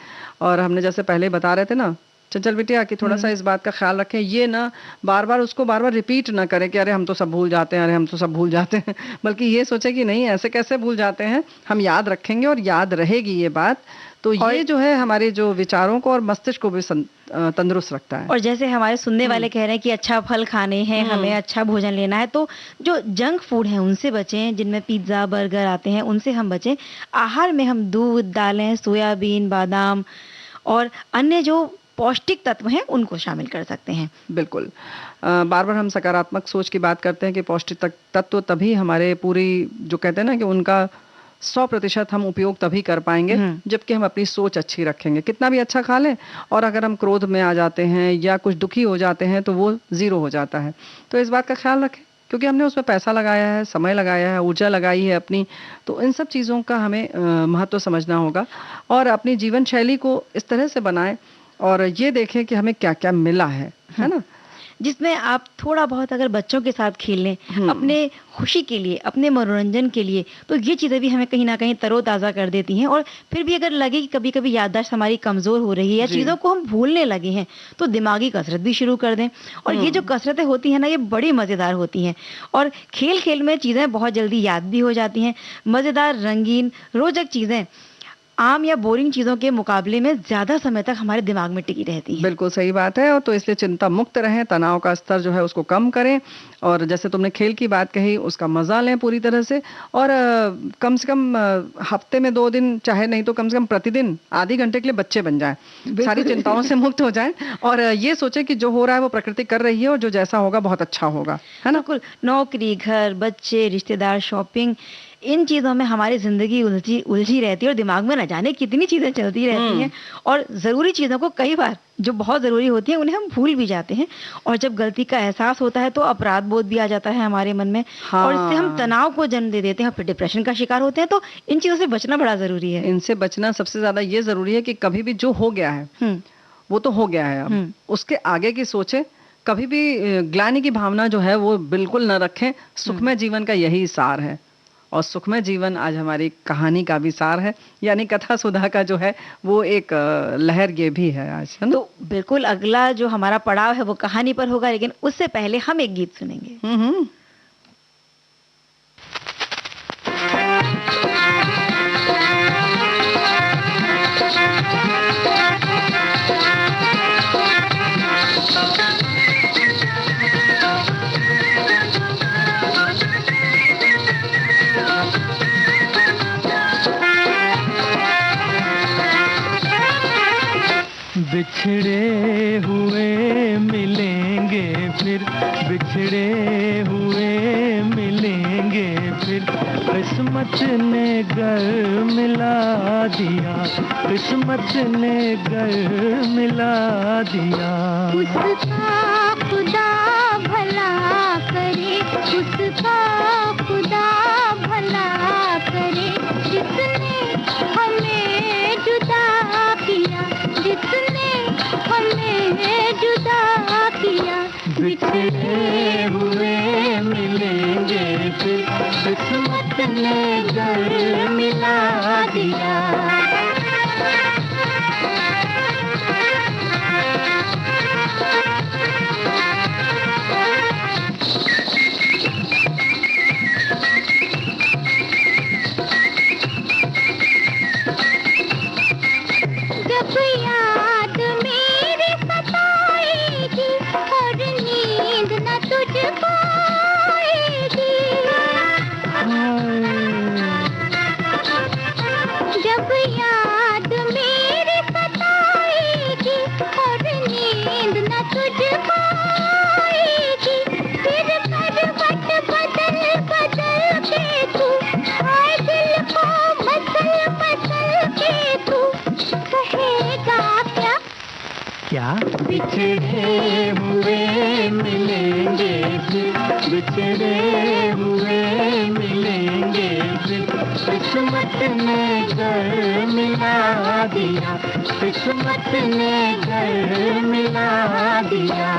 और हमने जैसे पहले बता रहे थे ना चंचल बिटिया कि थोड़ा सा इस बात का ख्याल रखें, ये ना बार बार रिपीट ना करें कि अरे हम तो सब भूल जाते हैं, अरे हम तो सब भूल जाते हैं, बल्कि ये सोचे कि नहीं ऐसे कैसे भूल जाते हैं, हम याद रखेंगे और याद रहेगी ये बात। तो ये जो है हमारे जो विचारों को और मस्तिष्क को भी तंदुरुस्त रखता है। और जैसे हमारे सुनने वाले कह रहे हैं कि अच्छा फल खाने हैं, हमें अच्छा भोजन लेना है, तो जो जंक फूड है उनसे बचें, जिनमें पिज्ज़ा बर्गर आते हैं उनसे हम बचें। आहार में हम दूध, दालें, सोयाबीन, बादाम और अन्य जो पौष्टिक तत्व हैं उनको शामिल कर सकते हैं। बिल्कुल। बार बार हम सकारात्मक सोच की बात करते हैं कि पौष्टिक तत्व तभी हमारे पूरी जो कहते हैं ना कि उनका 100% हम उपयोग तभी कर पाएंगे जबकि हम अपनी सोच अच्छी रखेंगे। कितना भी अच्छा खा लें और अगर हम क्रोध में आ जाते हैं या कुछ दुखी हो जाते हैं तो वो ज़ीरो हो जाता है। तो इस बात का ख्याल रखें क्योंकि हमने उसमें पैसा लगाया है, समय लगाया है, ऊर्जा लगाई है अपनी, तो इन सब चीज़ों का हमें महत्व समझना होगा और अपनी जीवन शैली को इस तरह से बनाएं और ये देखें कि हमें क्या क्या मिला है ना, जिसमें आप थोड़ा बहुत अगर बच्चों के साथ खेल लें अपने खुशी के लिए, अपने मनोरंजन के लिए, तो ये चीज़ें भी हमें कहीं ना कहीं तरोताज़ा कर देती हैं। और फिर भी अगर लगे कि कभी कभी याददाश्त हमारी कमज़ोर हो रही है या चीज़ों को हम भूलने लगे हैं, तो दिमागी कसरत भी शुरू कर दें। और ये जो कसरतें होती हैं ना, ये बड़ी मज़ेदार होती हैं और खेल खेल में चीज़ें बहुत जल्दी याद भी हो जाती हैं। मज़ेदार, रंगीन, रोचक चीज़ें आम या बोरिंग चीज़ों के मुकाबले में ज़्यादा समय तक हमारे दिमाग में टिकी रहती हैं। बिल्कुल सही बात है। और तो इसलिए चिंता मुक्त रहें, तनाव का स्तर जो है उसको कम करें और जैसे तुमने खेल की बात कही उसका मज़ा लें पूरी तरह से। और कम से कम हफ्ते में 2 दिन, चाहे नहीं तो कम से कम प्रतिदिन आधे घंटे के लिए बच्चे बन जाएं, सारी चिंताओं से मुक्त हो जाएं और ये सोचें कि जो हो रहा है वो प्रकृति कर रही है और जो जैसा होगा बहुत अच्छा होगा, है ना। बिल्कुल। नौकरी, घर, बच्चे, रिश्तेदार, शॉपिंग, इन चीज़ों में हमारी ज़िंदगी उलझी रहती है और दिमाग में न जाने कितनी चीज़ें चलती रहती हैं और ज़रूरी चीज़ों को कई बार जो बहुत ज़रूरी होती हैं उन्हें हम भूल भी जाते हैं। और जब गलती का एहसास होता है तो अपराध बोध भी आ जाता है हमारे मन में। और इससे हम तनाव को जन्म दे देते हैं, फिर डिप्रेशन का शिकार होते हैं। तो इन चीज़ों से बचना बड़ा ज़रूरी है। इनसे बचना सबसे ज़्यादा ये ज़रूरी है कि कभी भी जो हो गया है वो तो हो गया है, अब उसके आगे की सोचें। कभी भी ग्लानि की भावना जो है वो बिल्कुल न रखें। सुखमय जीवन का यही सार है और सुखमय जीवन आज हमारी कहानी का भी सार है, यानी कथा सुधा का जो है वो एक लहर ये भी है आज, है ना? तो बिल्कुल अगला जो हमारा पड़ाव है वो कहानी पर होगा, लेकिन उससे पहले हम एक गीत सुनेंगे। बिछड़े हुए मिलेंगे फिर, बिछड़े हुए मिलेंगे फिर, किस्मत ने घर मिला दिया, किस्मत ने घर मिला दिया। उसका खुदा भला करे, उसका खुदा भला करे, जिसने हमें जुदा किया, जिसने हमें जुदा किया। बिछड़े हुए मिलेंगे फिर, किस्मत ने घर मिला दिया। जब याद मेरी सताएगी और नींद न तुझको आएगी, जब बिछड़े हुए मिलेंगे फिर, बिछड़े हुए मिलेंगे फिर। किस्मत ने घर मिला दिया, किस्मत ने घर मिला दिया।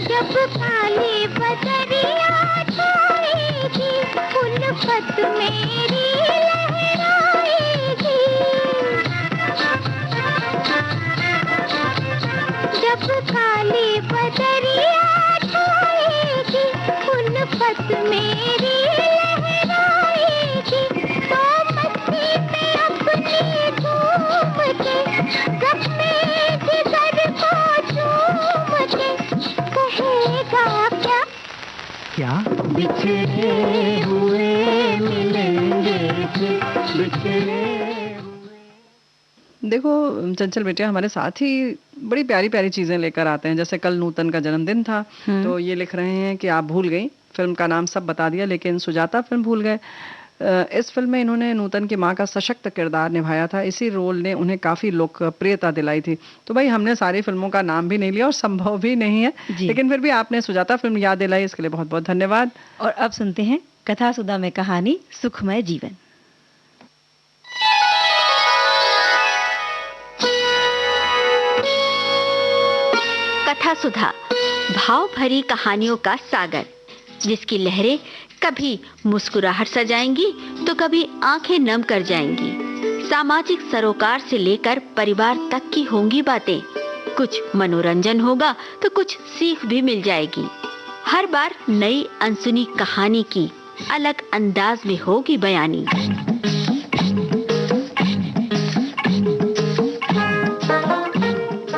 जब काली बदरिया छाएगी, उल्फत मेरी लहराएगी। जब काली बदरिया छाएगी, उल्फत मेरी लहराएगी। तो मस्ती में अपनी झूम के, गप्पे जिगर को झूम के, कहेगा क्या क्या? बिछड़े हुए मिलेंगे फिर, बिछड़े। देखो चंचल बेटे हमारे साथ ही बड़ी प्यारी प्यारी चीजें लेकर आते हैं। जैसे कल नूतन का जन्मदिन था, तो ये लिख रहे हैं कि आप भूल गई, फिल्म का नाम सब बता दिया लेकिन सुजाता फिल्म भूल गए। इस फिल्म में इन्होंने नूतन की माँ का सशक्त किरदार निभाया था, इसी रोल ने उन्हें काफी लोकप्रियता दिलाई थी। तो भाई हमने सारी फिल्मों का नाम भी नहीं लिया और संभव भी नहीं है, लेकिन फिर भी आपने सुजाता फिल्म याद दिलाई, इसके लिए बहुत बहुत धन्यवाद। और अब सुनते हैं कथा सुधा में कहानी सुखमय जीवन। कथा सुधा भाव भरी कहानियों का सागर, जिसकी लहरें कभी मुस्कुराहट सजाएंगी तो कभी आंखें नम कर जाएंगी। सामाजिक सरोकार से लेकर परिवार तक की होंगी बातें। कुछ मनोरंजन होगा तो कुछ सीख भी मिल जाएगी। हर बार नई अनसुनी कहानी की अलग अंदाज में होगी बयानी।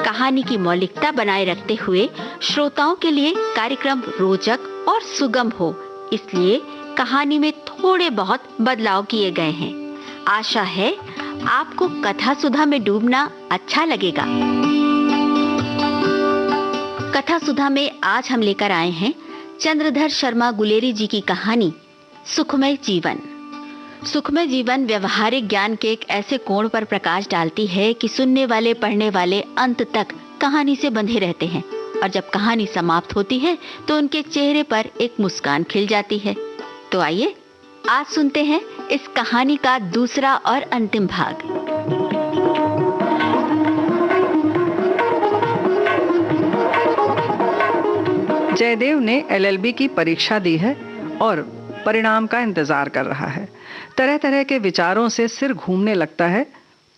कहानी की मौलिकता बनाए रखते हुए श्रोताओं के लिए कार्यक्रम रोचक और सुगम हो, इसलिए कहानी में थोड़े बहुत बदलाव किए गए हैं। आशा है आपको कथा सुधा में डूबना अच्छा लगेगा। कथा सुधा में आज हम लेकर आए हैं चंद्रधर शर्मा गुलेरी जी की कहानी सुखमय जीवन। सुखमय जीवन व्यवहारिक ज्ञान के एक ऐसे कोण पर प्रकाश डालती है कि सुनने वाले पढ़ने वाले अंत तक कहानी से बंधे रहते हैं, और जब कहानी समाप्त होती है तो उनके चेहरे पर एक मुस्कान खिल जाती है। तो आइए आज सुनते हैं इस कहानी का दूसरा और अंतिम भाग। जयदेव ने एलएलबी की परीक्षा दी है और परिणाम का इंतजार कर रहा है। तरह तरह के विचारों से सिर घूमने लगता है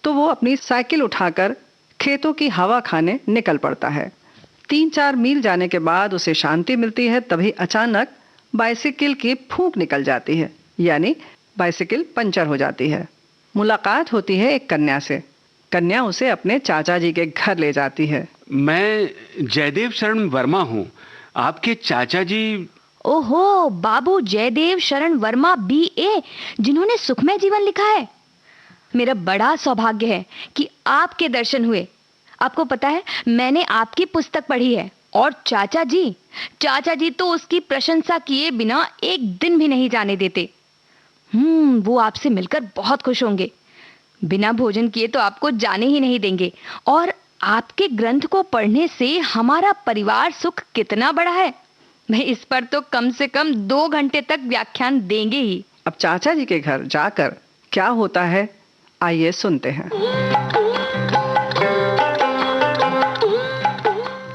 तो वो अपनी साइकिल उठाकर खेतों की हवा खाने निकल पड़ता है। 3-4 मील जाने के बाद उसे शांति मिलती है, तभी अचानक बाइसिकल की फूंक निकल जाती है, यानी बाइसिकल पंचर हो जाती है। मुलाकात होती है एक कन्या से। कन्या उसे अपने चाचा जी के घर ले जाती है। मैं जयदेव शरण वर्मा हूँ, आपके चाचा जी। ओहो, बाबू जयदेव शरण वर्मा बीए, जिन्होंने सुखमय जीवन लिखा है। मेरा बड़ा सौभाग्य है कि आपके दर्शन हुए। आपको पता है मैंने आपकी पुस्तक पढ़ी है, और चाचा जी तो उसकी प्रशंसा किए बिना एक दिन भी नहीं जाने देते। वो आपसे मिलकर बहुत खुश होंगे। बिना भोजन किए तो आपको जाने ही नहीं देंगे। और आपके ग्रंथ को पढ़ने से हमारा परिवार सुख कितना बड़ा है, मैं इस पर तो कम से कम 2 घंटे तक व्याख्यान देंगे ही। अब चाचा जी के घर जाकर क्या होता है, आइए सुनते हैं।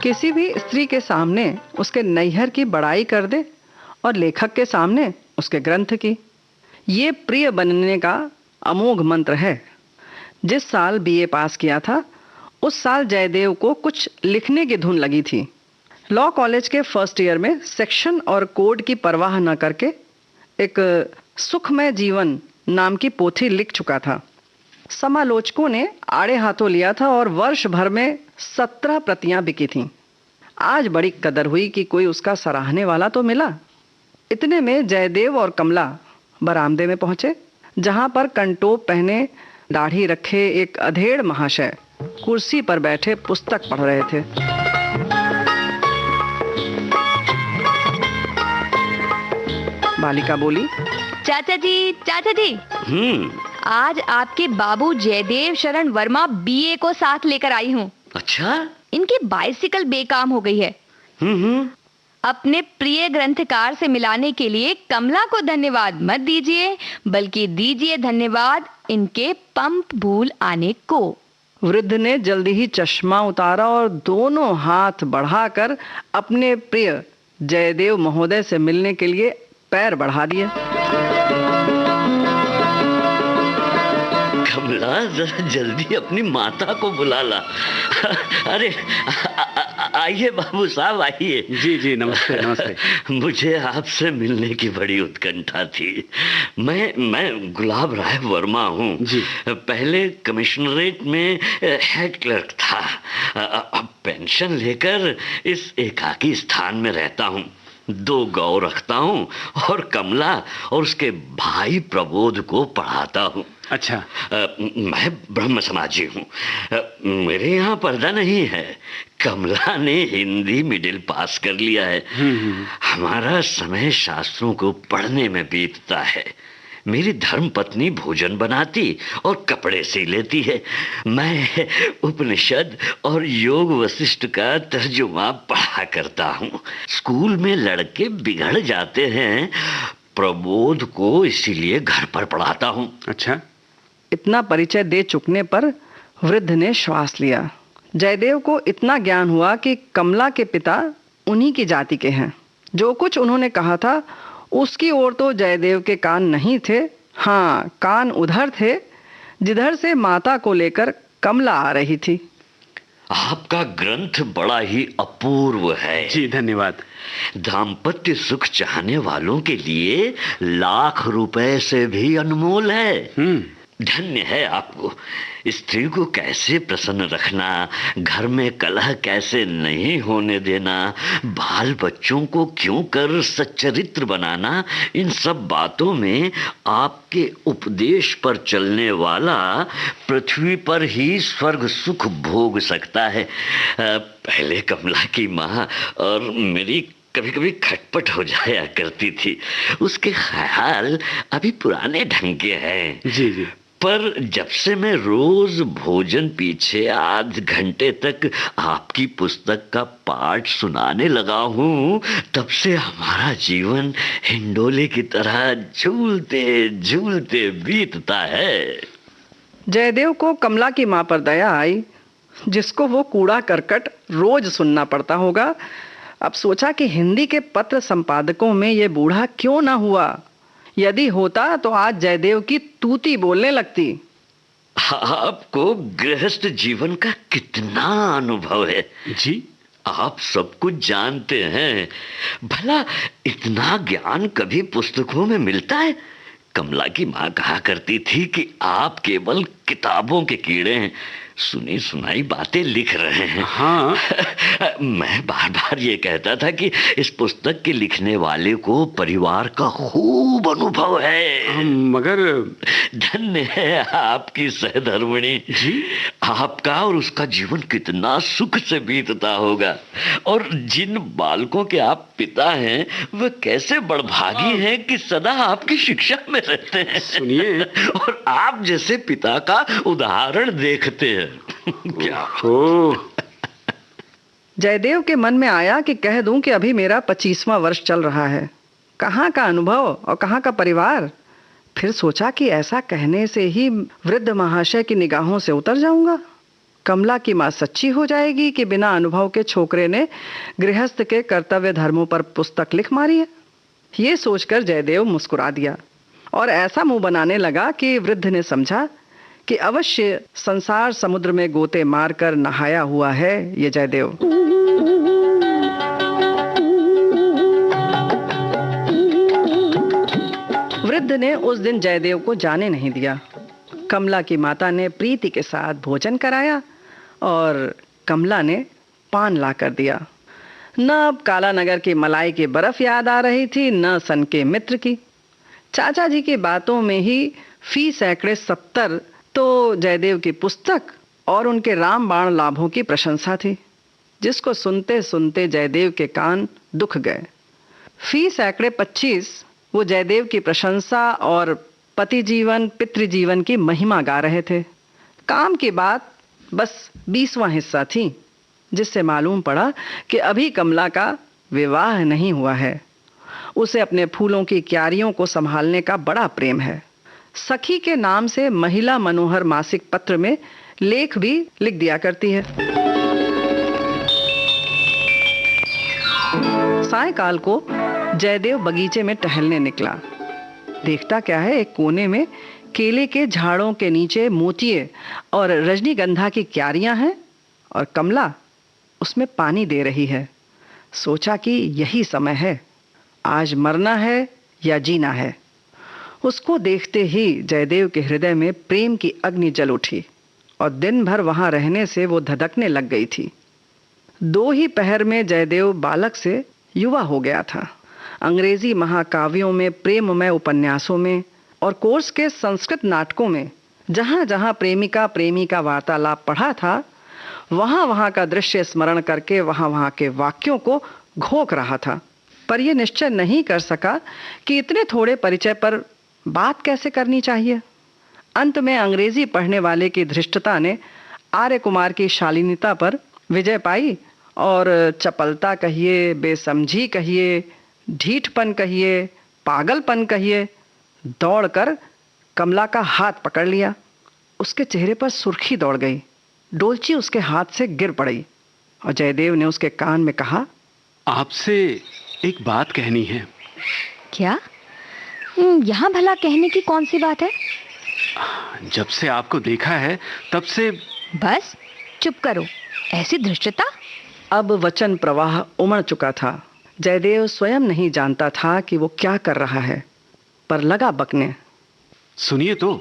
किसी भी स्त्री के सामने उसके नैहर की बड़ाई कर दे और लेखक के सामने उसके ग्रंथ की। ये प्रिय बनने का अमोघ मंत्र है। जिस साल बीए पास किया था उस साल जयदेव को कुछ लिखने की धुन लगी थी। लॉ कॉलेज के फर्स्ट ईयर में सेक्शन और कोड की परवाह न करके एक सुखमय जीवन नाम की पोथी लिख चुका था। समालोचकों ने आड़े हाथों लिया था और वर्ष भर में 17 प्रतियां बिकी थीं। आज बड़ी कदर हुई कि कोई उसका सराहने वाला तो मिला। इतने में जयदेव और कमला बरामदे में पहुंचे, जहां पर कंटोप पहने दाढ़ी रखे एक अधेड़ महाशय कुर्सी पर बैठे पुस्तक पढ़ रहे थे। बालिका बोली, चाचा जी, आज आपके बाबू जयदेव शरण वर्मा बीए को साथ लेकर आई हूँ। अच्छा? इनकी बाइसिकल बेकाम हो गई है। अपने प्रिय ग्रंथकार से मिलाने के लिए कमला को धन्यवाद मत दीजिए, बल्कि दीजिए धन्यवाद इनके पंप भूल आने को। वृद्ध ने जल्दी ही चश्मा उतारा और दोनों हाथ बढ़ाकर अपने प्रिय जयदेव महोदय से मिलने के लिए पैर बढ़ा दिए। कमला, जरा जल्दी अपनी माता को बुला ला। अरे आइए बाबू साहब, आइए। जी जी, नमस्ते नमस्ते। मुझे आपसे मिलने की बड़ी उत्कंठा थी। मैं गुलाब राय वर्मा हूँ जी। पहले कमिश्नरेट में हेड क्लर्क था। अब पेंशन लेकर इस एकाकी स्थान में रहता हूँ। 2 गौ रखता हूँ और कमला और उसके भाई प्रबोध को पढ़ाता हूँ। अच्छा। मैं ब्रह्म समाजी हूँ। मेरे यहाँ पर्दा नहीं है। कमला ने हिंदी मिडिल पास कर लिया है। हमारा समय शास्त्रों को पढ़ने में बीतता है। मेरी धर्म पत्नी भोजन बनाती और कपड़े सी लेती है। मैं उपनिषद और योग वशिष्ठ का तर्जुमा पढ़ा करता हूँ। स्कूल में लड़के बिगड़ जाते हैं, प्रबोध को इसीलिए घर पर पढ़ाता हूँ। अच्छा। इतना परिचय दे चुकने पर वृद्ध ने श्वास लिया। जयदेव को इतना ज्ञान हुआ कि कमला के पिता उन्हीं की जाति के हैं। जो कुछ उन्होंने कहा था उसकी ओर तो जयदेव के कान नहीं थे। हाँ, कान उधर थे जिधर से माता को लेकर कमला आ रही थी। आपका ग्रंथ बड़ा ही अपूर्व है। जी धन्यवाद। दाम्पत्य सुख चाहने वालों के लिए लाख रुपए से भी अनमोल है। धन्य है आपको। स्त्री को कैसे प्रसन्न रखना, घर में कलह कैसे नहीं होने देना, बाल बच्चों को क्यों कर सच्चरित्र बनाना, इन सब बातों में आपके उपदेश पर चलने वाला पृथ्वी पर ही स्वर्ग सुख भोग सकता है। पहले कमला की माँ और मेरी कभी कभी खटपट हो जाया करती थी। उसके ख्याल अभी पुराने ढंग के हैं। जी जी। पर जब से मैं रोज भोजन पीछे आध घंटे तक आपकी पुस्तक का पाठ सुनाने लगा हूँ, तब से हमारा जीवन हिंडोले की तरह झूलते झूलते बीतता है। जयदेव को कमला की माँ पर दया आई, जिसको वो कूड़ा करकट रोज सुनना पड़ता होगा। अब सोचा कि हिंदी के पत्र संपादकों में ये बूढ़ा क्यों ना हुआ। यदि होता तो आज जयदेव की तूती बोलने लगती। आपको गृहस्थ जीवन का कितना अनुभव है जी। आप सब कुछ जानते हैं। भला इतना ज्ञान कभी पुस्तकों में मिलता है? कमला की माँ कहा करती थी कि आप केवल किताबों के कीड़े हैं, सुनी सुनाई बातें लिख रहे हैं। हाँ। मैं बार बार ये कहता था कि इस पुस्तक के लिखने वाले को परिवार का खूब अनुभव है। मगर धन्य है आपकी सहधर्मिणी जी। आपका और उसका जीवन कितना सुख से बीतता होगा। और जिन बालकों के आप पिता हैं वह कैसे बड़भागी हैं कि सदा आपकी शिक्षा में रहते हैं। सुनिए, और आप जैसे पिता का उदाहरण देखते हैं। क्या हो। जयदेव के मन में आया कि कह दूं कि अभी मेरा 25वां वर्ष चल रहा है। कहाँ का अनुभव और कहाँ का परिवार। फिर सोचा कि ऐसा कहने से ही वृद्ध महाशय की निगाहों से उतर जाऊंगा। कमला की माँ सच्ची हो जाएगी कि बिना अनुभव के छोकरे ने गृहस्थ के कर्तव्य धर्मों पर पुस्तक लिख मारी है। ये सोचकर जयदेव मुस्कुरा दिया और ऐसा मुंह बनाने लगा कि वृद्ध ने समझा कि अवश्य संसार समुद्र में गोते मारकर नहाया हुआ है ये जयदेव। वृद्ध ने उस दिन जयदेव को जाने नहीं दिया। कमला की माता ने प्रीति के साथ भोजन कराया और कमला ने पान ला कर दिया। न अब कालानगर की मलाई की बर्फ याद आ रही थी, न सन के मित्र की। चाचा जी की बातों में ही फी सैकड़े 70 तो जयदेव की पुस्तक और उनके रामबाण लाभों की प्रशंसा थी, जिसको सुनते सुनते जयदेव के कान दुख गए। फी सैकड़े 25 वो जयदेव की प्रशंसा और पति जीवन पितृजीवन की महिमा गा रहे थे। काम की बात बस 20वां हिस्सा थी, जिससे मालूम पड़ा कि अभी कमला का विवाह नहीं हुआ है। उसे अपने फूलों की क्यारियों को संभालने का बड़ा प्रेम है। सखी के नाम से महिला मनोहर मासिक पत्र में लेख भी लिख दिया करती है। सायंकाल को जयदेव बगीचे में टहलने निकला। देखता क्या है, एक कोने में केले के झाड़ों के नीचे मोतिये और रजनीगंधा की क्यारियां हैं और कमला उसमें पानी दे रही है। सोचा कि यही समय है, आज मरना है या जीना है। उसको देखते ही जयदेव के हृदय में प्रेम की अग्नि जल उठी और दिन भर वहां रहने से वो धधकने लग गई थी। 2 ही पहर में जयदेव बालक से युवा हो गया था। अंग्रेजी महाकाव्यों में, प्रेममय उपन्यासों में और कोर्स के संस्कृत नाटकों में जहां जहां प्रेमिका प्रेमी का वार्तालाप पढ़ा था, वहां वहां का दृश्य स्मरण करके वहां वहां के वाक्यों को घोंक रहा था। पर यह निश्चय नहीं कर सका कि इतने थोड़े परिचय पर बात कैसे करनी चाहिए। अंत में अंग्रेजी पढ़ने वाले की धृष्टता ने आर्य कुमार की शालीनता पर विजय पाई और चपलता कहिए, बेसमझी कहिए, ढीठपन कहिए, पागलपन कहिए, दौड़कर कमला का हाथ पकड़ लिया। उसके चेहरे पर सुर्खी दौड़ गई, डोलची उसके हाथ से गिर पड़ी और जयदेव ने उसके कान में कहा, आपसे एक बात कहनी है। क्या? यहाँ भला कहने की कौन सी बात है? जब से आपको देखा है तब से। बस चुप करो, ऐसी धृष्टता। अब वचन प्रवाह उमड़ चुका था। जयदेव स्वयं नहीं जानता था कि वो क्या कर रहा है, पर लगा बकने। सुनिए तो।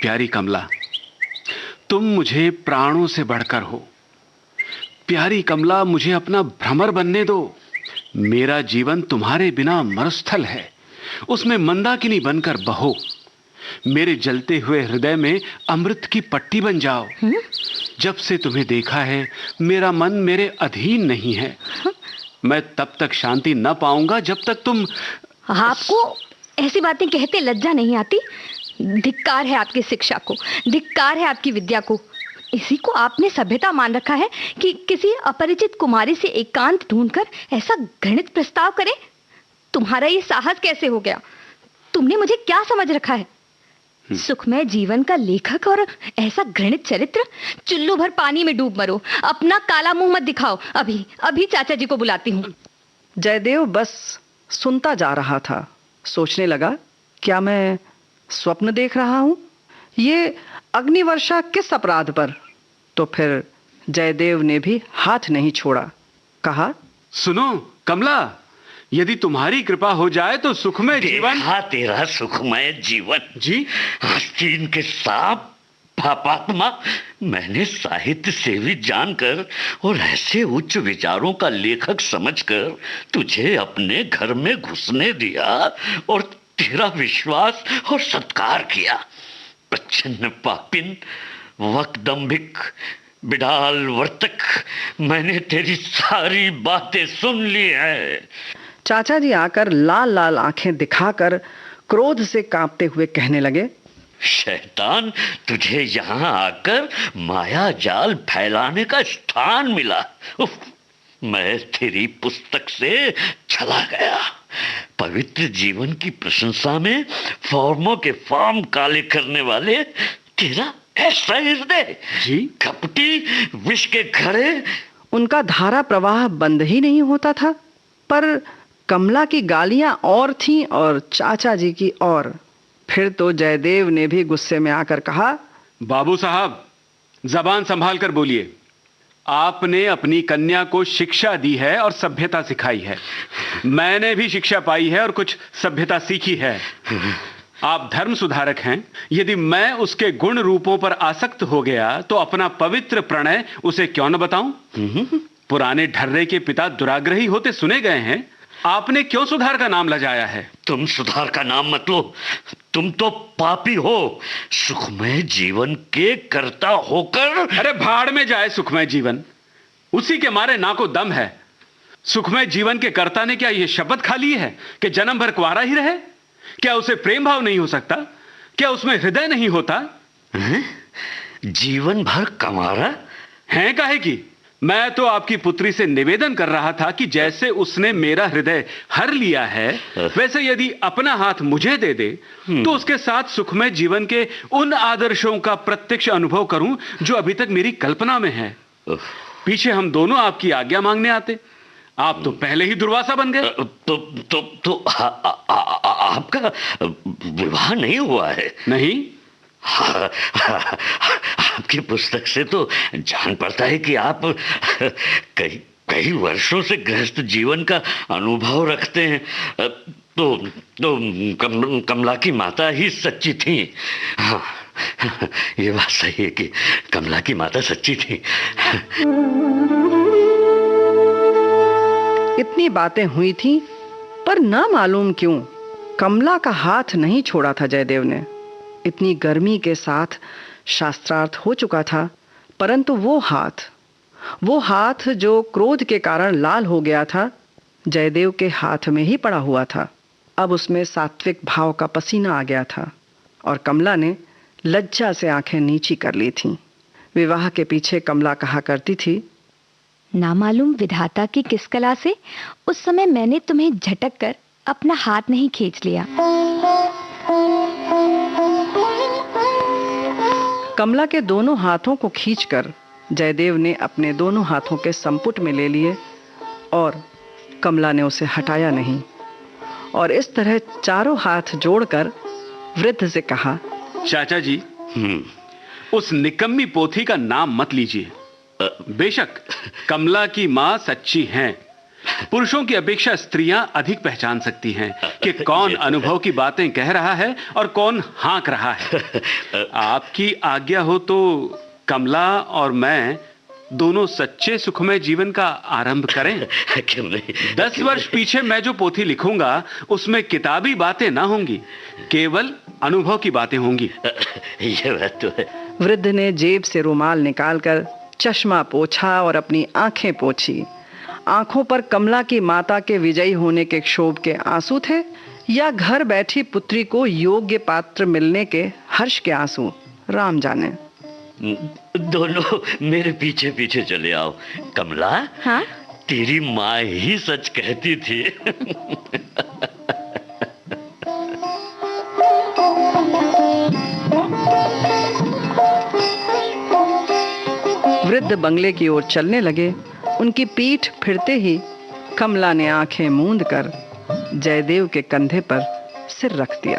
प्यारी कमला, तुम मुझे प्राणों से बढ़कर हो। प्यारी कमला, मुझे अपना भ्रमर बनने दो। मेरा जीवन तुम्हारे बिना मरुस्थल है, उसमें मंदाकिनी बनकर बहो। मेरे जलते हुए हृदय में अमृत की पट्टी बन जाओ। जब से तुम्हें देखा है मेरा मन मेरे अधीन नहीं है। मैं तब तक शांति न पाऊंगा जब तक तुम। आपको ऐसी बातें कहते लज्जा नहीं आती? धिक्कार है आपकी शिक्षा को, धिक्कार है आपकी विद्या को। इसी को आपने सभ्यता मान रखा है कि किसी अपरिचित कुमारी से एकांत ढूंढकर ऐसा घृणित प्रस्ताव करे? तुम्हारा ये साहस कैसे हो गया? तुमने मुझे क्या समझ रखा है? सुखमय जीवन का लेखक और ऐसा घृणित चरित्र? चुल्लू भर पानी में डूब मरो, अपना काला मुंह मत दिखाओ। अभी अभी चाचा जी को बुलाती हूँ। जयदेव बस सुनता जा रहा था। सोचने लगा, क्या मैं स्वप्न देख रहा हूँ? ये अग्निवर्षा किस अपराध पर? तो फिर जयदेव ने भी हाथ नहीं छोड़ा। कहा, सुनो कमला, यदि तुम्हारी कृपा हो जाए तो सुखमय जीवन। देखा तेरा सुखमय जीवन जी। आस्तीन के सांप पापात्मा, मैंने साहित्य सेवी जानकर और ऐसे उच्च विचारों का लेखक समझकर तुझे अपने घर में घुसने दिया और तेरा विश्वास और सत्कार किया। प्रच्छन्न पापिन, वक्दंभिक, बिडाल वर्तक, मैंने तेरी सारी बातें सुन ली है। चाचा जी आकर लाल लाल आंखें दिखाकर क्रोध से कांपते हुए कहने लगे, शैतान, तुझे यहाँ आकर माया जाल फैलाने का स्थान मिला। उफ, मैं तेरी पुस्तक से चला गया। पवित्र जीवन की प्रशंसा में फॉर्मों के फॉर्म काले करने वाले तेरा ऐसा हृदय जी, कपटी विष के घड़े। उनका धारा प्रवाह बंद ही नहीं होता था। पर कमला की गालियां और थीं और चाचा जी की और। फिर तो जयदेव ने भी गुस्से में आकर कहा, बाबू साहब, जबान संभाल कर बोलिए। आपने अपनी कन्या को शिक्षा दी है और सभ्यता सिखाई है। मैंने भी शिक्षा पाई है और कुछ सभ्यता सीखी है। आप धर्म सुधारक हैं। यदि मैं उसके गुण रूपों पर आसक्त हो गया तो अपना पवित्र प्रणय उसे क्यों न बताऊं? पुराने ढर्रे के पिता दुराग्रही होते सुने गए हैं। आपने क्यों सुधार का नाम लजाया है? तुम सुधार का नाम मत लो, तुम तो पापी हो, सुखमय जीवन के कर्ता होकर। अरे भाड़ में जाए सुखमय जीवन, उसी के मारे ना को दम है। सुखमय जीवन के कर्ता ने क्या यह शपथ खा ली है कि जन्म भर कुंवारा ही रहे? क्या उसे प्रेम भाव नहीं हो सकता? क्या उसमें हृदय नहीं होता? जीवन भर कंवारा है? काहे की? मैं तो आपकी पुत्री से निवेदन कर रहा था कि जैसे उसने मेरा हृदय हर लिया है, वैसे यदि अपना हाथ मुझे दे दे तो उसके साथ सुखमय जीवन के उन आदर्शों का प्रत्यक्ष अनुभव करूं जो अभी तक मेरी कल्पना में है। पीछे हम दोनों आपकी आज्ञा मांगने आते, आप तो पहले ही दुर्वासा बन गए। आपका विवाह नहीं हुआ है? नहीं। आपकी पुस्तक से तो जान पड़ता है कि आप कई वर्षों से गृहस्थ जीवन का अनुभव रखते हैं। तो कमला की माता ही सच्ची थी। हाँ, ये बात सही है कि कमला की माता सच्ची थी। इतनी बातें हुई थी, पर ना मालूम क्यों कमला का हाथ नहीं छोड़ा था जयदेव ने। इतनी गर्मी के साथ शास्त्रार्थ हो चुका था, परंतु वो हाथ जो क्रोध के कारण लाल हो गया था, जयदेव के हाथ में ही पड़ा हुआ था। अब उसमें सात्विक भाव का पसीना आ गया था और कमला ने लज्जा से आंखें नीची कर ली थीं। विवाह के पीछे कमला कहा करती थी, नामालूम विधाता की किस कला से उस समय मैंने तुम्हें झटक कर अपना हाथ नहीं खींच लिया। कमला के दोनों हाथों को खींचकर जयदेव ने अपने दोनों हाथों के संपुट में ले लिए और कमला ने उसे हटाया नहीं, और इस तरह चारों हाथ जोड़कर वृद्ध से कहा, चाचा जी, उस निकम्मी पोथी का नाम मत लीजिए। बेशक कमला की मां सच्ची हैं, पुरुषों की अपेक्षा स्त्रियां अधिक पहचान सकती हैं कि कौन अनुभव की बातें कह रहा है और कौन हाँक रहा है। आपकी आज्ञा हो तो कमला और मैं दोनों सच्चे सुखमय जीवन का आरंभ करें। क्यों नहीं? 10 वर्ष पीछे मैं जो पोथी लिखूंगा उसमें किताबी बातें ना होंगी, केवल अनुभव की बातें होंगी। ये बात तो है। वृद्ध ने जेब से रुमाल निकालकर चश्मा पोंछा और अपनी आंखें पोंछी। आंखों पर कमला की माता के विजयी होने के क्षोभ के आंसू थे या घर बैठी पुत्री को योग्य पात्र मिलने के हर्ष के आंसू, राम जाने। दोनों मेरे पीछे पीछे चले आओ। कमला, हाँ? तेरी माँ ही सच कहती थी। वृद्ध बंगले की ओर चलने लगे। उनकी पीठ फिरते ही कमला ने आंखें मूंद कर जयदेव के कंधे पर सिर रख दिया।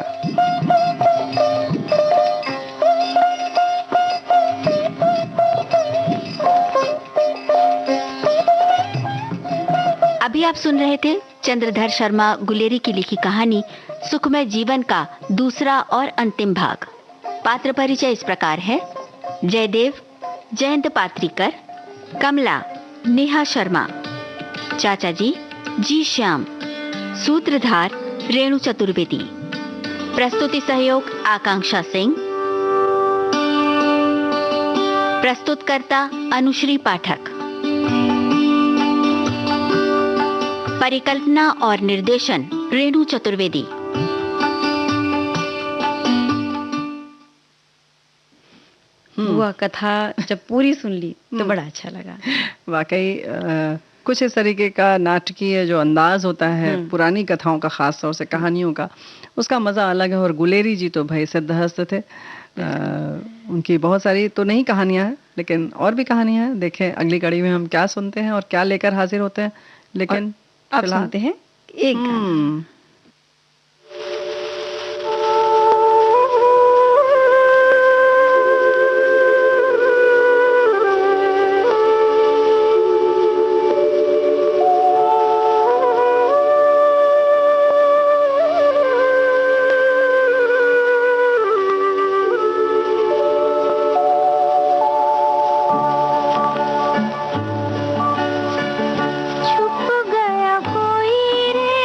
अभी आप सुन रहे थे चंद्रधर शर्मा गुलेरी की लिखी कहानी सुखमय जीवन का दूसरा और अंतिम भाग। पात्र परिचय इस प्रकार है: जयदेव जयंत पात्रीकर, कमला नेहा शर्मा, चाचा जी श्याम, सूत्रधार रेणु चतुर्वेदी, प्रस्तुति सहयोग आकांक्षा सिंह, प्रस्तुतकर्ता अनुश्री पाठक, परिकल्पना और निर्देशन रेणु चतुर्वेदी। वह कथा जब पूरी सुन ली तो बड़ा अच्छा लगा। वाकई कुछ इस तरीके का नाटकीय जो अंदाज होता है पुरानी कथाओं का, खास तौर से कहानियों का, उसका मज़ा अलग है। और गुलेरी जी तो भाई सिद्धहस्त थे। उनकी बहुत सारी तो नहीं कहानियां हैं, लेकिन और भी कहानियां हैं। देखें अगली कड़ी में हम क्या सुनते हैं और क्या लेकर हाजिर होते हैं। लेकिन अब सुनते हैं एक गाना। छुप गया कोई रे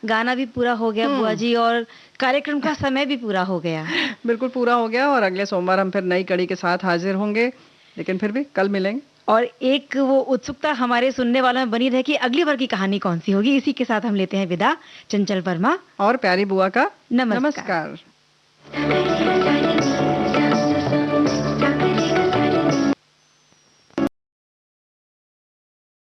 गाना भी पूरा हो गया बुआ जी, और कार्यक्रम का समय भी पूरा हो गया। बिल्कुल पूरा हो गया, और अगले सोमवार हम फिर नई कड़ी के साथ हाजिर होंगे, लेकिन फिर भी कल मिलेंगे। और एक वो उत्सुकता हमारे सुनने वालों में बनी रहे कि अगली बार की कहानी कौन सी होगी। इसी के साथ हम लेते हैं विदा। चंचल वर्मा और प्यारी बुआ का नमस्कार।